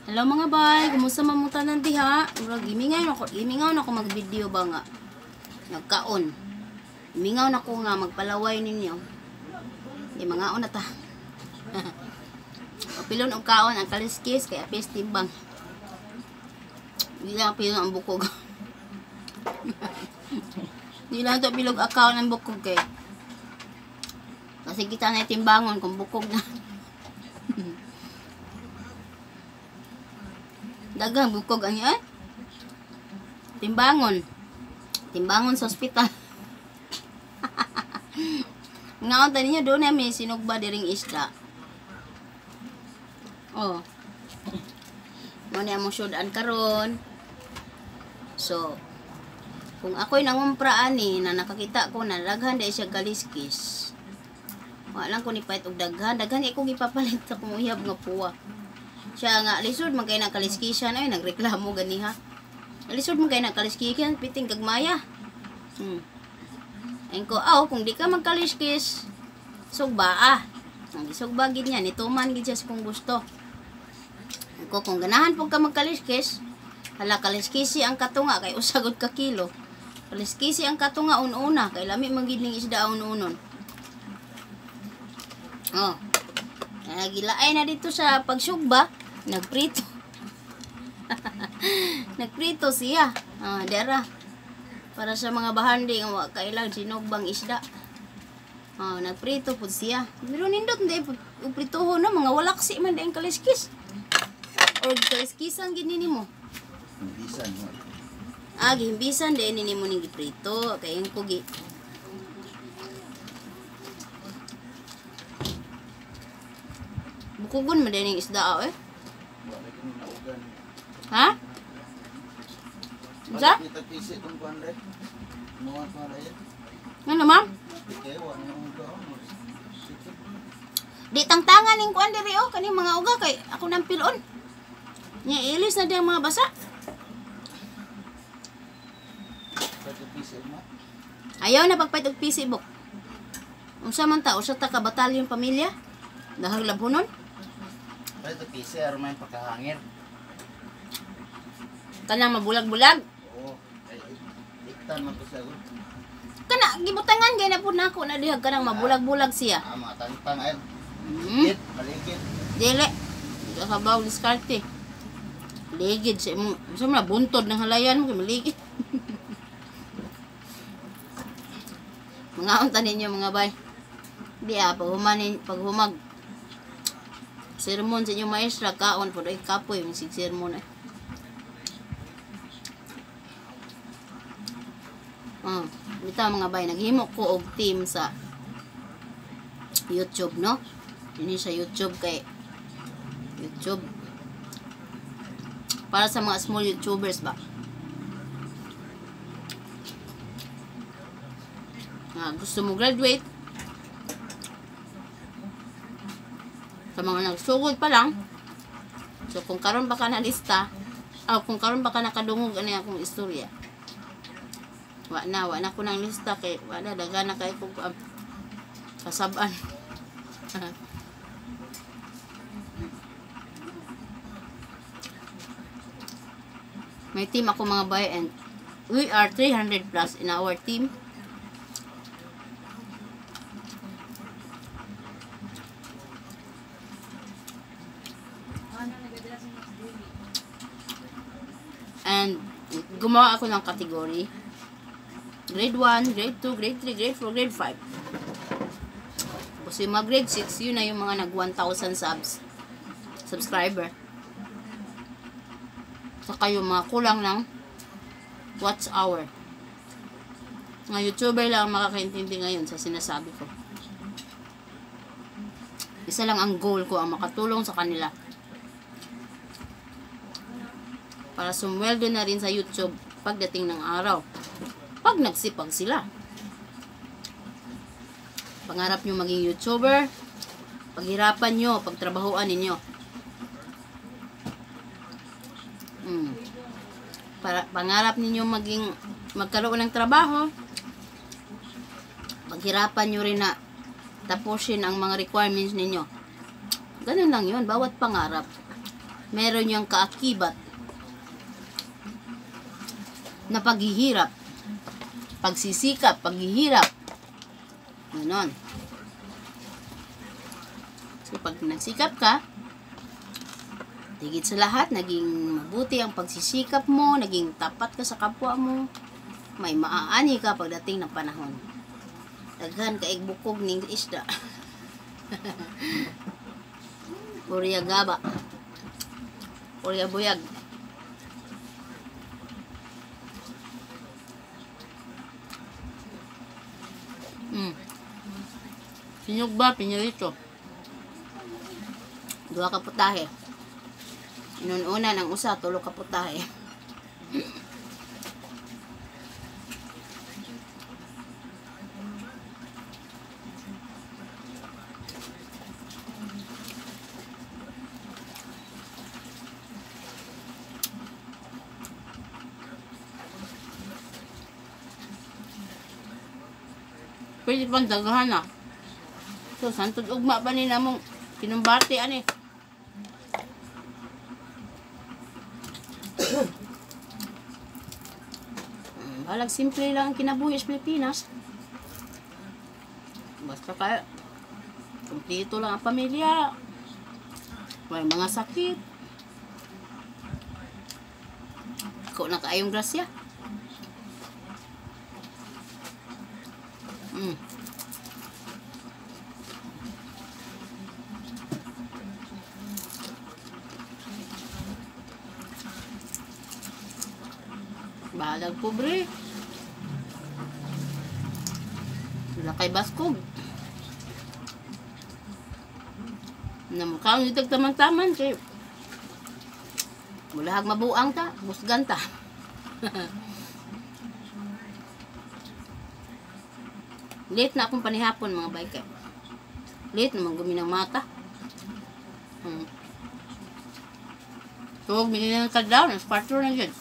Hello mga bay, kumusta mamutan diha? Gimingaw na ko mag-video ba nga. Nagkaon. Gimingaw na ko nga magpalaway ninyo. Di mga na ta. Pilon og kaon ang kaliskis kay apis timbang. Di lang pilon ang bukog. Di lang to pilog akaw ng bukog kay. Kasi kita na timbangon kung bukog na. Dagang bukog ang yan. Timbangon. Timbangon sa ospital. Ngaon tani niya doon na may sinugba diring isda. Oh. Mo ni among syudan karon. So, kung ako'y nangumpra ani na nakakita ko na daghan dai siya kaliskis. Wa lang ko ni pait og daghan ko gipapalit sa kumuyab nga puwa. Siya nga lisod man kay na kaliskisan ay nagreklamo ganiha. Lisod man kay na kaliskisan piting kag maya. Engko kung di ka magkaliskis sugba ang isugba gid niya nituman gid siya kung gusto. Engko kung ganahan pug ka magkaliskis, hala kaliskisi ang katunga kay usagod ka kilo. Kaliskisi ang katunga una kay lami man gid ning isda unon. Gilaay na dito sa pagsugba, nagprito. Nagprito siya. Dera. Para sa mga bahandi nga kailang sinugbang isda. Nagprito po siya. Pero nindot hindi pritoho na mga walaksi man din kaliskis. Or kaliskisan ginini mo. Himbisan mo. Gihimbisan din nini mo ning giprito kay ang kugi. Bukugon man din yung isda eh. Ha? Isa? Ano ma'am? Di tangtangan yung kuan diri kaning mga uga kay ako nang pilon. Nya ilis na diyang mga basa. Ayaw na pagpait og PC book. Unsa man ta usa ta ka batalyon pamilya? Dahag labunon? Ito PC aron may pakahangir. Kanang mabulag-bulag? Oo. Iktan man to sa ug. Kana gibutangan gay na pud nako na dihag kanang mabulag-bulag siya. Mga tantang ay. Maligid. Dili. Kabaw diskarte. Ligid sa mo. Sa mga buntod ng halayan mo kay maligid. Mga unta ninyo mga bay. Di paghumag. Sermon sa inyong maestra kaon po ay kapoy yung sig sermon eh. Bitaw mga bay, naghimo ko og team sa YouTube, no? Ini sa YouTube kay YouTube para sa mga small YouTubers ba. Gusto mo graduate sa mga nagsugod pa lang. So kung karon baka na lista, kung karon baka nakadungog ani akong istorya. Wa na ko nang lista kay wala dagan na kay ko kasab-an. May team ako mga bay and we are 300 plus in our team. And gumawa ako ng category. Grade 1, grade 2, grade 3, grade 4, grade 5. Kasi yung mga grade 6, yun na yung mga nag 1,000 subscriber. Saka yung mga kulang ng watch hour. Mga YouTuber lang makakaintindi ngayon sa sinasabi ko. Isa lang ang goal ko, ang makatulong sa kanila. Para sumweldo na rin sa YouTube pagdating ng araw. Pag nagsipag sila. Pangarap nyo maging YouTuber, paghirapan nyo, pagtrabahoan ninyo. Pangarap ninyo magkaroon ng trabaho, paghirapan nyo rin na tapusin ang mga requirements ninyo. Ganun lang yun, bawat pangarap. meron yung kaakibat na paghihirap, pagsisikap, paghihirap. Ganon. So, pag nagsikap ka, higit sa lahat, naging mabuti ang pagsisikap mo, naging tapat ka sa kapwa mo, may maaani ka pagdating ng panahon. Daghan ka bukog ning isda. Purya gaba. Purya buyag. Sinyog ba? Pinirito. Dua ka putahe. Inununa ng usa, tulo ka putahe. Pwede pang daghan na. So, santod ugma pa ni namong kinumbati, ani. Halag simple lang ang kinabuhi sa Pilipinas. Basta kaya, kumpleto lang ang pamilya. May mga sakit. Ikaw na kaayong grasya. Bahalag pobre. Wala kay baskog. Namukha ang itag taman-taman kay mulahag mabuang ta, busgan ta. Late na akong panihapon mga bike. Late naman gumi ng mata. Tuwag minili ng kadlaw, nas 4 na yun.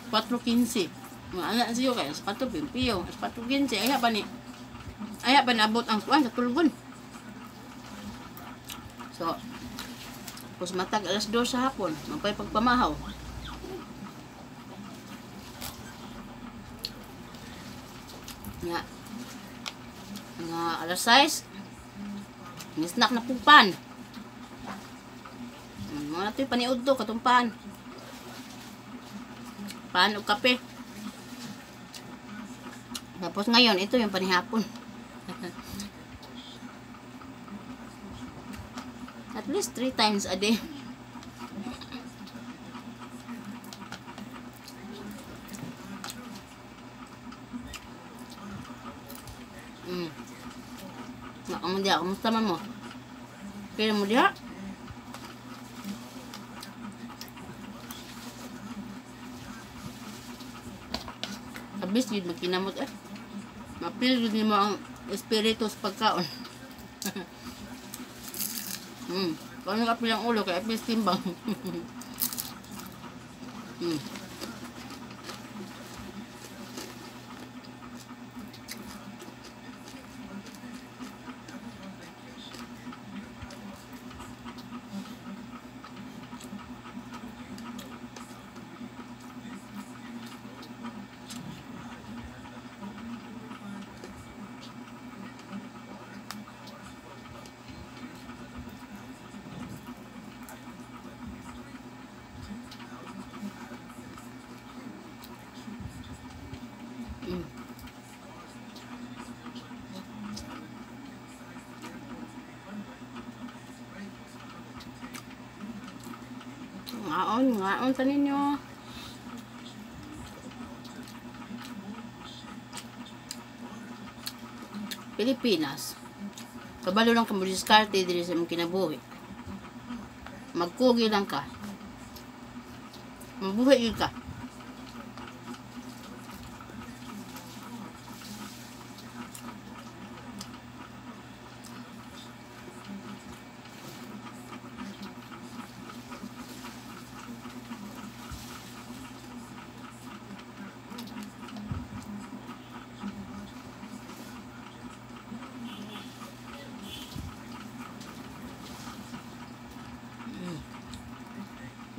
4:15. Mga anak siyo kaya sa 4:20. Sa 4:15. Aya pa naabot ang kuwan sa tulgon. So, pus matag alas 2 sa hapon. Magpay pagpamahaw. Nga. Nga alas 6. Nisnak na pupan. Mga nato'y paniud to, katumpahan. Paano kape? Tapos ngayon, ito yung panihapon. At least 3 times a day. Nakamu dia, kamusta man mo? Kaya mo dia? Abis yun magkinamot eh. Mapil yun mo ang espiritu sa pagkaon. Kung ano kapil ang ulo kaya apis timbang. Ngaon sa ninyo. Pilipinas. Kabalo lang ka mo diskarte diri sa mong kinabuhi. Magkugi lang ka. Mabuhay ka.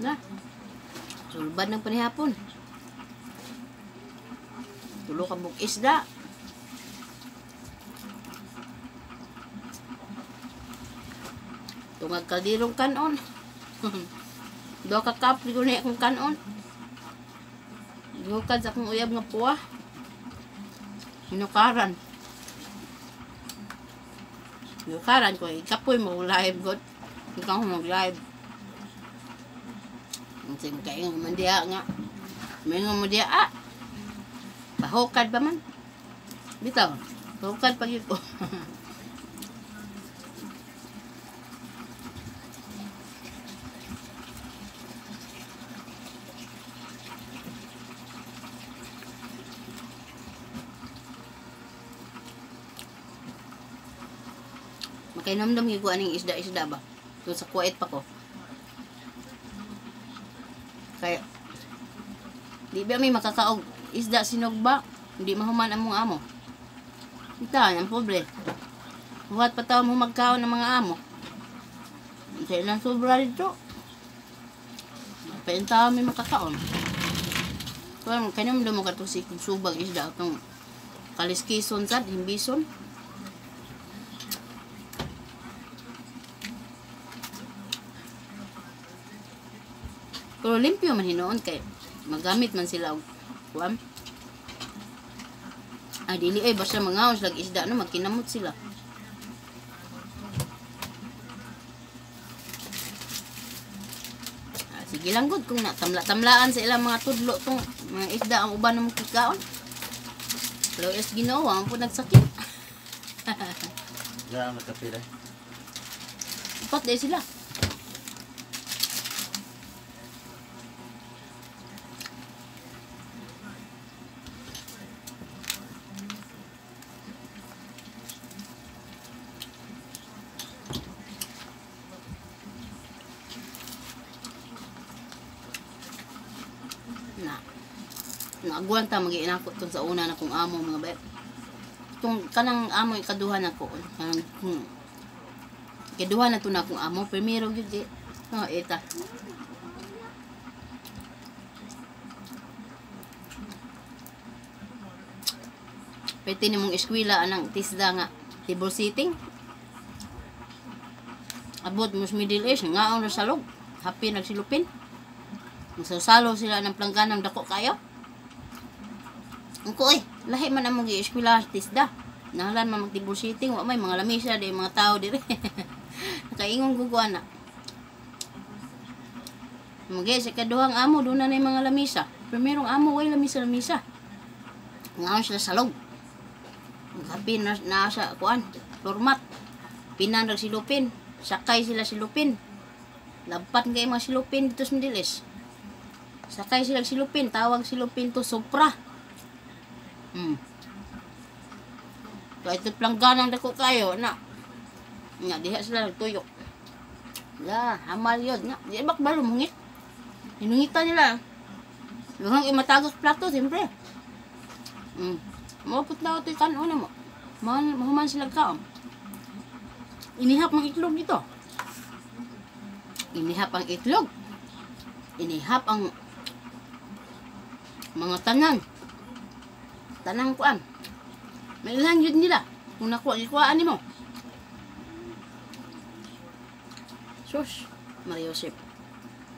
Na. Sulbad ng panihapon. Tulo ka buk isda. Tungag kaldirong kanon. Dua ka cup ko na akong kanon. Gukad sa akong uyab nga puwa. Hinukaran. Hinukaran ko. Ikapoy mo live god. Ikaw mo live. Kasi kayo man diya nga. May nga mo diya pahukad ba man? Bitaw. Pahukad pag yun ko. Makinamdam yung aning isda-isda ba? Doon sa kuwait pa ko. Kaya, di ba may makakaog isda sinugba? Hindi mahuman ang mga amo. Ita, ang pobre. Huwat pa tao mo magkaon ng mga amo. Sa ilang sobra dito. Pain tao may makakaon. Kaya kinamdam mo ka si subag isda. Itong kaliskison sad, himbison. Pero limpyo man hinoon kay magamit man sila og kuan. Dili ay basta mangaon sila isda no magkinamot sila. Sige lang gud kung natamla-tamlaan sa ilang mga tudlo tong mga isda ang uban ng kikaon. Pero is Ginoo ang po nagsakit. Diyan nakapira. Upat day sila. Naaguan ta mag-iinakot tun sa una na kong amo mga bet. Itong kanang amo ikaduha na ko. Ikaduha na to na kong amo. Primero yun di. Eta. Pwede ni mong eskwela anang tisda nga. Table sitting. Abot mos middle age. Ngaon na salog. Happy nagsilupin. Masasalo sila ng plangganang dako kayo. Ko lahi man among gi-eskwela tisda. Nahlan man mag-table sitting, wa may mga lamisa di mga tao dire. Nakaingon guguan na. Mugay sa kaduhang amo do na nay mga lamisa. Primerong amo way lamisa. Ngaon sila salog. Kapin na sa kuan, format. Pinan ra silupin, sakay sila silupin. Lampat kay mga silupin dito sa Midiles. Sakay sila silupin, tawag silupin to Supra. Kahit plangganang dako kayo na. Nga diha sila nagtuyok. Hamal yun nga. Di bak ba lumungit? Hinungitan nila. Luhang imatagos plato siyempre. Maput na ito kanon na mo. Mahuman sila kaon. Inihap ang itlog dito. Inihap ang itlog. Inihap ang mga tanan. Tanang kuan. May ilang yun nila. Kung ikuhaan mo. Sus. Maria Josep.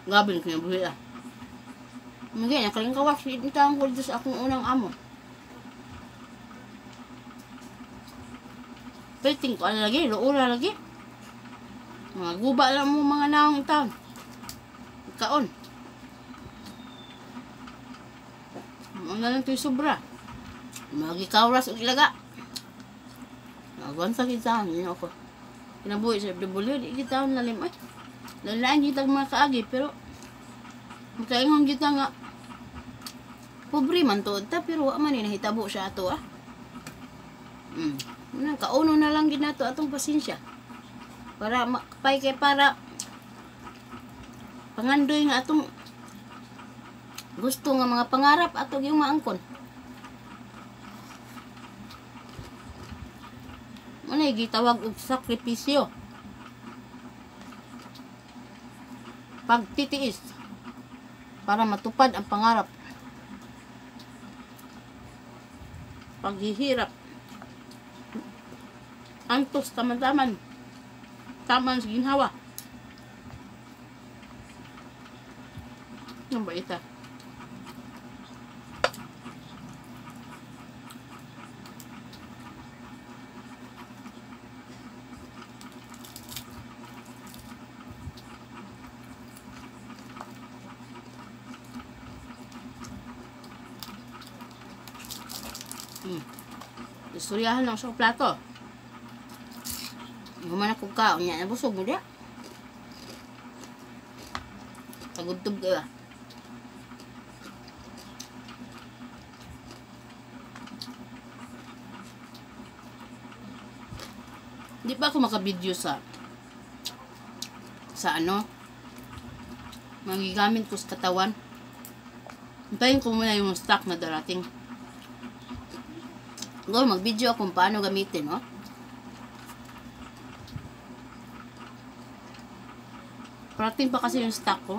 Gabi ko yung buhay Magay, nakaling kawas. Itang ko dito sa akong unang amo. Pwedeng ko lagi. Luura lagi. Mga guba lang mo mga naong taon. Kaon. Mga lang ito'y sobra. Magikauras o ilaga. Nagawan sa kita. Yun ako. Kinabuhi sa FW. Di kita ang lalim. Ay, lalaan kita mga kaagi. Pero, makaingon kita nga. Pobre man to. Pero, man nahitabo siya ato Kauno na lang ginato atong pasensya. Para, makapay kay para, pangandoy nga atong gusto nga mga pangarap atong yung maangkon. Ano gitawag og sakripisyo. Pagtitiis. para matupad ang pangarap. Paghihirap. Antos, taman-taman. Taman sa ginhawa. Ang baita. Istoryahan lang sa plato. Human ako kaon niya. Nabusog mo diya. Tagudtog kayo. Hindi pa ako makabideo sa ano magigamit ko sa katawan. Hintayin ko muna yung stock na darating. Go, mag-video ako kung paano gamitin, no? Parating pa kasi yung stock ko.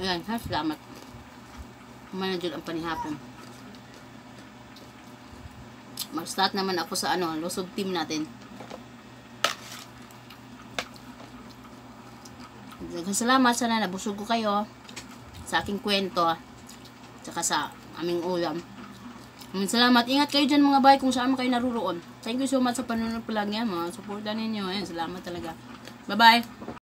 Ayan, ha, salamat. Manager ang panihapon. Mag-start naman ako sa ano, lusog team natin. Salamat, sana nabusog ko kayo sa aking kwento, tsaka sa aming ulam. Salamat. Ingat kayo dyan mga bay kung saan kayo naruroon. Thank you so much sa panunod po lang yan. Mga supportan ninyo. Ayan, salamat talaga. Bye-bye.